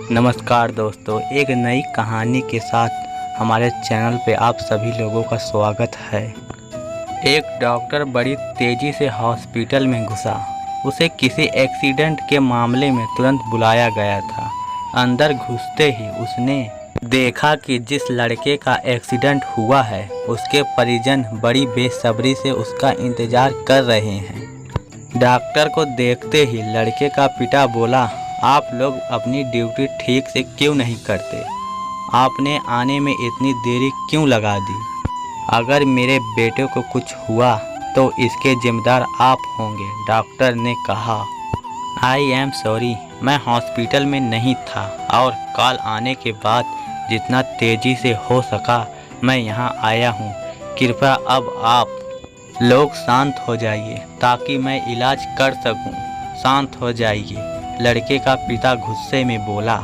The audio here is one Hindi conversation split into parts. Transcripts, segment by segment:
नमस्कार दोस्तों, एक नई कहानी के साथ हमारे चैनल पे आप सभी लोगों का स्वागत है। एक डॉक्टर बड़ी तेज़ी से हॉस्पिटल में घुसा। उसे किसी एक्सीडेंट के मामले में तुरंत बुलाया गया था। अंदर घुसते ही उसने देखा कि जिस लड़के का एक्सीडेंट हुआ है उसके परिजन बड़ी बेसब्री से उसका इंतज़ार कर रहे हैं। डॉक्टर को देखते ही लड़के का पिता बोला, आप लोग अपनी ड्यूटी ठीक से क्यों नहीं करते? आपने आने में इतनी देरी क्यों लगा दी? अगर मेरे बेटे को कुछ हुआ तो इसके जिम्मेदार आप होंगे। डॉक्टर ने कहा, आई एम सॉरी, मैं हॉस्पिटल में नहीं था और कॉल आने के बाद जितना तेज़ी से हो सका मैं यहाँ आया हूँ। कृपया अब आप लोग शांत हो जाइए ताकि मैं इलाज कर सकूं। शांत हो जाइए, लड़के का पिता गुस्से में बोला।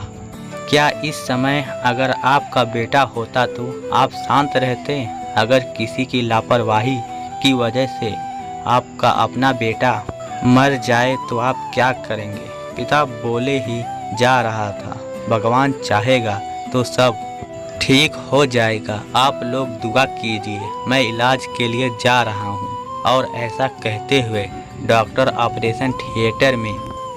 क्या इस समय अगर आपका बेटा होता तो आप शांत रहते? अगर किसी की लापरवाही की वजह से आपका अपना बेटा मर जाए तो आप क्या करेंगे? पिता बोले ही जा रहा था, भगवान चाहेगा तो सब ठीक हो जाएगा। आप लोग दुआ कीजिए, मैं इलाज के लिए जा रहा हूँ। और ऐसा कहते हुए डॉक्टर ऑपरेशन थिएटर में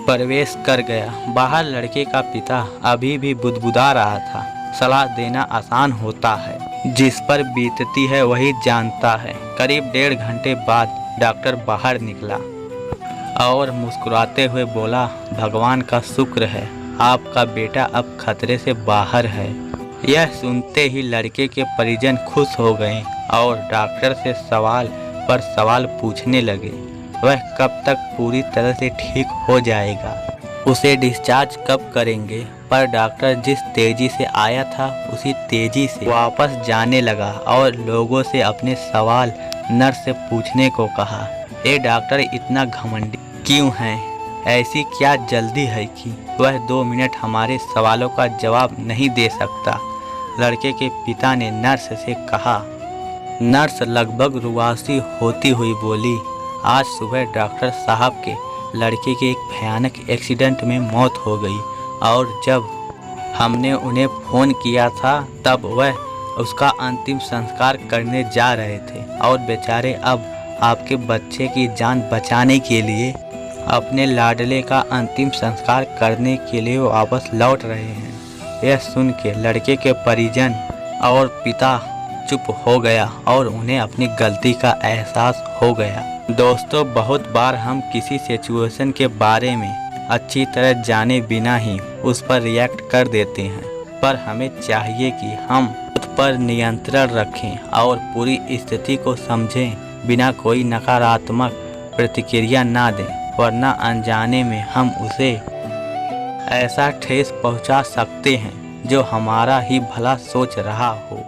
प्रवेश कर गया। बाहर लड़के का पिता अभी भी बुदबुदा रहा था। सलाह देना आसान होता है, जिस पर बीतती है वही जानता है। करीब 1.5 घंटे बाद डॉक्टर बाहर निकला और मुस्कुराते हुए बोला, भगवान का शुक्र है, आपका बेटा अब खतरे से बाहर है। यह सुनते ही लड़के के परिजन खुश हो गए और डॉक्टर से सवाल पर सवाल पूछने लगे। वह कब तक पूरी तरह से ठीक हो जाएगा? उसे डिस्चार्ज कब करेंगे? पर डॉक्टर जिस तेज़ी से आया था उसी तेज़ी से वापस जाने लगा और लोगों से अपने सवाल नर्स से पूछने को कहा। ये डॉक्टर इतना घमंडी क्यों हैं? ऐसी क्या जल्दी है कि वह 2 मिनट हमारे सवालों का जवाब नहीं दे सकता? लड़के के पिता ने नर्स से कहा। नर्स लगभग रुआसी होती हुई बोली, आज सुबह डॉक्टर साहब के लड़के के एक भयानक एक्सीडेंट में मौत हो गई और जब हमने उन्हें फ़ोन किया था तब वह उसका अंतिम संस्कार करने जा रहे थे और बेचारे अब आपके बच्चे की जान बचाने के लिए अपने लाडले का अंतिम संस्कार करने के लिए वापस लौट रहे हैं। यह सुन के लड़के के परिजन और पिता चुप हो गया और उन्हें अपनी गलती का एहसास हो गया। दोस्तों, बहुत बार हम किसी सिचुएशन के बारे में अच्छी तरह जाने बिना ही उस पर रिएक्ट कर देते हैं, पर हमें चाहिए कि हम खुद पर नियंत्रण रखें और पूरी स्थिति को समझें, बिना कोई नकारात्मक प्रतिक्रिया ना दें, वरना अनजाने में हम उसे ऐसा ठेस पहुंचा सकते हैं जो हमारा ही भला सोच रहा हो।